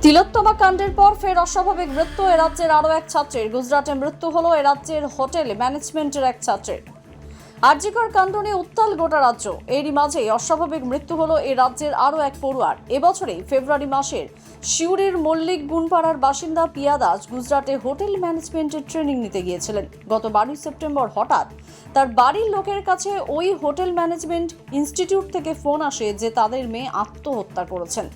তিলোত্তমা কাণ্ডের পর ফের অস্বাভাবিক মৃত্যু রাজ্যের আরও এক ছাত্রের। গুজরাটে মৃত্যু হলো রাজ্যের হোটেল ম্যানেজমেন্টের এক ছাত্রের। আরজিকর কাণ্ড নিয়ে উত্তাল গোটা রাজ্য। এরই মাঝে অস্বাভাবিক মৃত্যু হলো রাজ্যের আরও এক পড়ুয়ার। এবছরেই ফেব্রুয়ারি মাসের সিউড়ির মল্লিক গুনপাড়ার বাসিন্দা পিয়া দাস গুজরাটে হোটেল ম্যানেজমেন্টের ট্রেনিং নিতে গিয়েছিলেন। গত 12 সেপ্টেম্বর হঠাৎ তার বাড়ির লোকের কাছে ওই হোটেল ম্যানেজমেন্ট ইনস্টিটিউট থেকে ফোন আসে যে তাদের মেয়ে আত্মহত্যা করেছেন।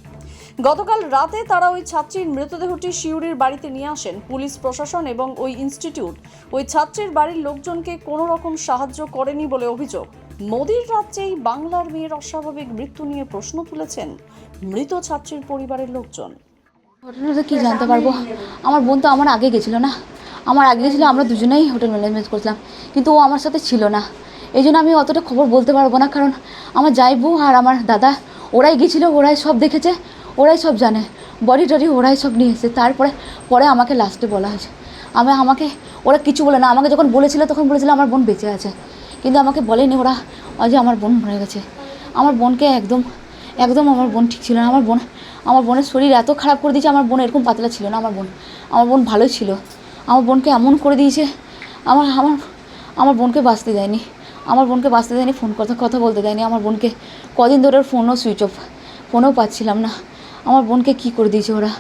গতকাল রাতে তারা ওই ছাত্রীর মৃতদেহটি সিউড়ির বাড়িতে নিয়ে আসেন। পুলিশ প্রশাসন এবং ওই ইনস্টিটিউট ওই ছাত্রীর বাড়ির লোকজনকে কোনো রকম সাহায্য করেনি বলে অভিযোগ। মোদির রাজ্যেই বাংলার মেয়ের অস্বাভাবিক মৃত্যু নিয়ে প্রশ্ন তুলেছেন মৃত ছাত্রীর পরিবারের লোকজন। ঘটনাটা কি জানতে পারবো? আমার বোন তো আমার আগে গেছিলো না, আমরা দুজনেই হোটেল ম্যানেজমেন্ট করছিলাম, কিন্তু ও আমার সাথে ছিল না। এই জন্য আমি অতটা খবর বলতে পারবো না, কারণ আমার জামাইবু আর আমার দাদা ওরাই গেছিলো, ওরাই সব দেখেছে, ওরাই সব জানে, বডি টডি ওরাই সব নিয়ে এসেছে। পরে আমাকে লাস্টে বলা হয়েছে। আমাকে ওরা কিছু বলে না, আমাকে যখন বলেছিল তখন বলেছিল আমার বোন বেঁচে আছে, কিন্তু আমাকে বলেনি ওরা যে আমার বোন মরে গেছে। আমার বোনকে একদম আমার বোন ঠিক ছিল না। আমার বোনের শরীর এত খারাপ করে দিয়েছে। আমার বোন এরকম পাতলা ছিল না। আমার বোন ভালো ছিল। আমার বোনকে এমন করে দিয়েছে, আমার বোনকে বাঁচতে দেয়নি। ফোন কথা বলতে দেয়নি। আমার বোনকে কদিন ধরে ফোনও সুইচ অফ, ফোনও পাচ্ছিলাম না। আমার বোনকে কি করে দিয়েছে ওরা,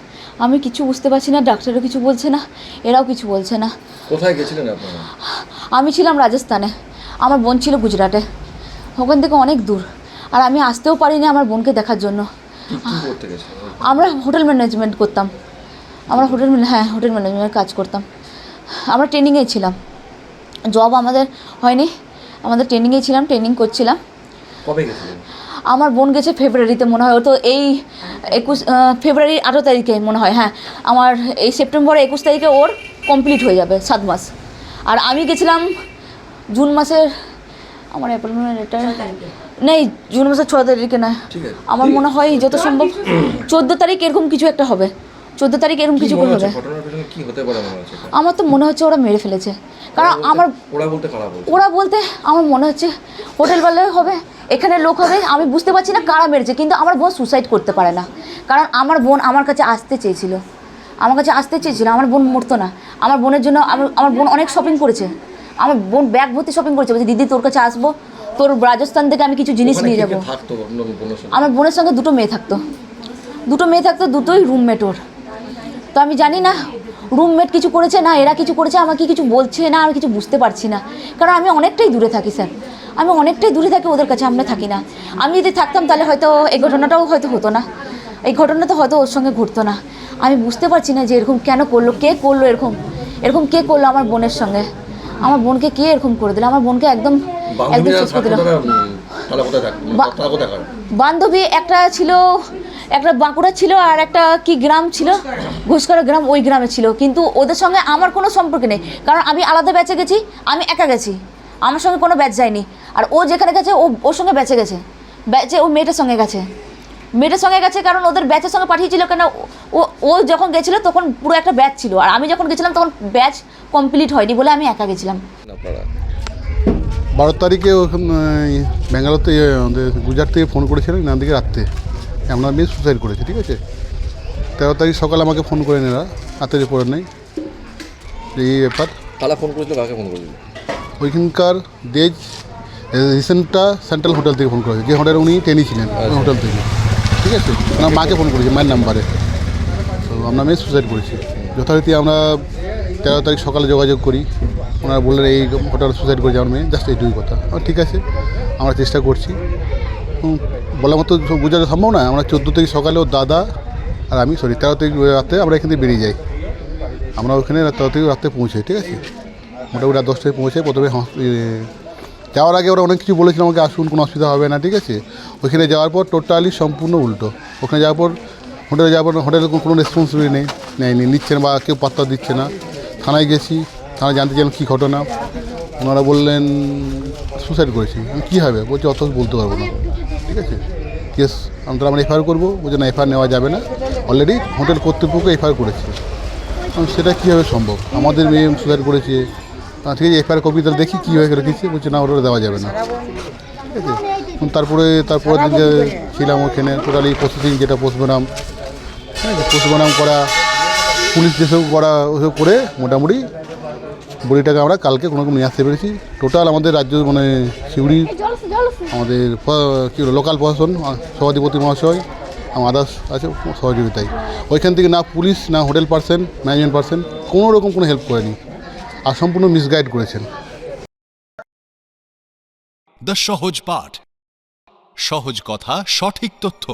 আমি কিছু বুঝতে পারছি না। ডাক্তারও কিছু বলছে না, এরাও কিছু বলছে না। কোথায় গেছিলেন আপনারা? আমি ছিলাম রাজস্থানে, আমার বোন ছিল গুজরাটে। ওখান থেকে অনেক দূর, আর আমি আসতেও পারিনি আমার বোনকে দেখার জন্য। আমরা হোটেল ম্যানেজমেন্ট করতাম। হোটেল ম্যানেজমেন্টের কাজ করতাম। আমরা ট্রেনিংয়ে ছিলাম, জব আমাদের হয়নি, আমাদের ট্রেনিংয়ে ছিলাম, ট্রেনিং করছিলাম। কবে গেছিলেন? আমার বোন গেছে ফেব্রুয়ারিতে মনে হয়, ও তো এই 21 ফেব্রুয়ারি 18 তারিখে মনে হয়। হ্যাঁ, আমার এই সেপ্টেম্বরে 21 তারিখে ওর কমপ্লিট হয়ে যাবে 7 মাস। আর আমি গেছিলাম জুন মাসের, আমার নেই, জুন মাসের 6 তারিখে না, আমার মনে হয় যত সম্ভব 14 তারিখ এরকম কিছু একটা হবে। 14 তারিখ এরকম কিছু হবে। আমার তো মনে হচ্ছে ওরা মেরে ফেলেছে, কারণ ওরা বলতে আমার মনে হচ্ছে হোটেলওয়ালা হবে, এখানে লোক হবে, আমি বুঝতে পারছি না কারা মেরেছে। কিন্তু আমার বোন সুসাইড করতে পারে না, কারণ আমার বোন আমার কাছে আসতে চেয়েছিল। আমার বোন মরতো না। আমার বোনের জন্য আমার বোন অনেক শপিং করেছে। আমার বোন ব্যাগ ভর্তি শপিং করেছে, বলছে দিদি তোর কাছে আসবো, তোর রাজস্থান থেকে আমি কিছু জিনিস নিয়ে যাবো। আমার বোনের সঙ্গে দুটো মেয়ে থাকতো, দুটোই রুমমেট ওর। তো আমি জানি না রুমমেট কিছু করেছে না এরা কিছু করেছে, আমাকে কিছু বলছে না, আমি কিছু বুঝতে পারছি না। কারণ আমি অনেকটাই দূরে থাকি স্যার, ওদের কাছে আমরা থাকি না। আমি যদি থাকতাম তাহলে হয়তো এই ঘটনাটাও হয়তো হতো না, এই ঘটনাটা হয়তো ওর সঙ্গে ঘটতো না। আমি বুঝতে পারছি না যে এরকম কেন করলো, কে করলো, এরকম কে করলো আমার বোনের সঙ্গে। আমার বোনকে কে এরকম করে দিল, আমার বোনকে একদম শেষ করে দিল। বান্ধবী একটা ছিল, একটা বাঁকুড়া ছিল, আর একটা কি গ্রাম ছিল, ঘুষকরা গ্রাম, ওই গ্রামে ছিল। কিন্তু ওদের সঙ্গে আমার কোনো সম্পর্ক নেই, কারণ আমি আলাদা ব্যাচে গেছি, আমি একা গেছি, আমার সঙ্গে কোনো ব্যাচ যায়নি। আর ও যেখানে গেছে ওর সঙ্গে ব্যাচে গেছে, ও মেয়েটার সঙ্গে গেছে, কারণ ওদের ব্যাচের সঙ্গে পাঠিয়েছিল। কেন ও যখন গেছিলো তখন পুরো একটা ব্যাচ ছিল, আর আমি যখন গেছিলাম তখন ব্যাচ কমপ্লিট হয়নি বলে আমি একা গেছিলাম। 12 তারিখে ব্যাঙ্গালোর থেকে গুজরাট থেকে ফোন করেছিলেন এনার দিকে রাত্রে, আপনার মেয়ে সুসাইড করেছে, ঠিক আছে। 13 তারিখ সকালে আমাকে ফোন করেন এরা, রাতের পরে নেই এই ব্যাপার। কারা ফোন করেছিল, কাকে ফোন করেছিল? ওইখানকার দেজ রিসেন্টটা সেন্ট্রাল হোটেল থেকে ফোন করেছে, যে হোটেলে উনি ট্রেনি ছিলেন, ওই হোটেল থেকে, ঠিক আছে। ওনার মাকে ফোন করেছে, মায়ের নাম্বারে। তো আপনার মেয়ে সুসাইড করেছে। যথারীতি আমরা 13 তারিখ সকালে যোগাযোগ করি, ওনারা বললেন এই হোটেল সুসাইড করেছে আমার মেয়ে, জাস্ট এইটুকুই কথা। ঠিক আছে, আমরা চেষ্টা করছি, বলার মতো বোঝানো সম্ভব না। আমরা 14 তারিখ সকালে ওর দাদা আর আমি 13 তারিখ রাতে আমরা এখান থেকে বেরিয়ে যাই। আমরা ওখানে 13 তারিখ রাতে পৌঁছাই, ঠিক আছে। মোটামুটি রাত 10টায় পৌঁছাই। প্রথমে যাওয়ার আগে ওরা অনেক কিছু বলেছিল আমাকে, আসুন কোনো অসুবিধা হবে না, ঠিক আছে। ওইখানে যাওয়ার পর টোটালি সম্পূর্ণ উল্টো। ওখানে যাওয়ার পর হোটেলে কোনো রেসপন্সিবিলিটি নিচ্ছে না, বা কেউ পাত্তা দিচ্ছে না। থানায় গেছি, থানায় জানতে চাইলাম কী ঘটনা, ওনারা বললেন সুসাইড করেছি। কী হবে বলছে, অত বলতে পারবো না, ঠিক আছে। কেস আমরা এফআইআর করবো, বলছে না এফআইআর নেওয়া যাবে না, অলরেডি হোটেল কর্তৃপক্ষ এফআইআর করেছে। সেটা কীভাবে সম্ভব, আমাদের মেয়ে সুসাইড করেছে, ঠিক আছে। এফআইআর কপি তাহলে দেখি কীভাবে রেখেছে, বলছে না ওটা দেওয়া যাবে না, ঠিক আছে। তারপরে দিন ছিলাম ওখানে, টোটালি প্রসেসিং যেটা পোস্টমর্টম হ্যাঁ পোস্টমর্টম করা, পুলিশ যেসব করা ওসব করে মোটামুটি বডিটাকে আমরা কালকে কোনো রকম নিয়ে আসতে পেরেছি। টোটাল আমাদের রাজ্য মানে সিউড়ি আমাদের কী লোকাল প্রশাসন সভাধিপতি মহাশয় এবং আদার্স আছে সহযোগিতায়। ওইখান থেকে না পুলিশ না হোটেল পার্সন ম্যানেজমেন্ট পার্সন কোনো রকম কোনো হেল্প করেনি আর সম্পূর্ণ মিসগাইড করেছেন। দ্য সহজ পাঠ, সহজ কথা, সঠিক তথ্য।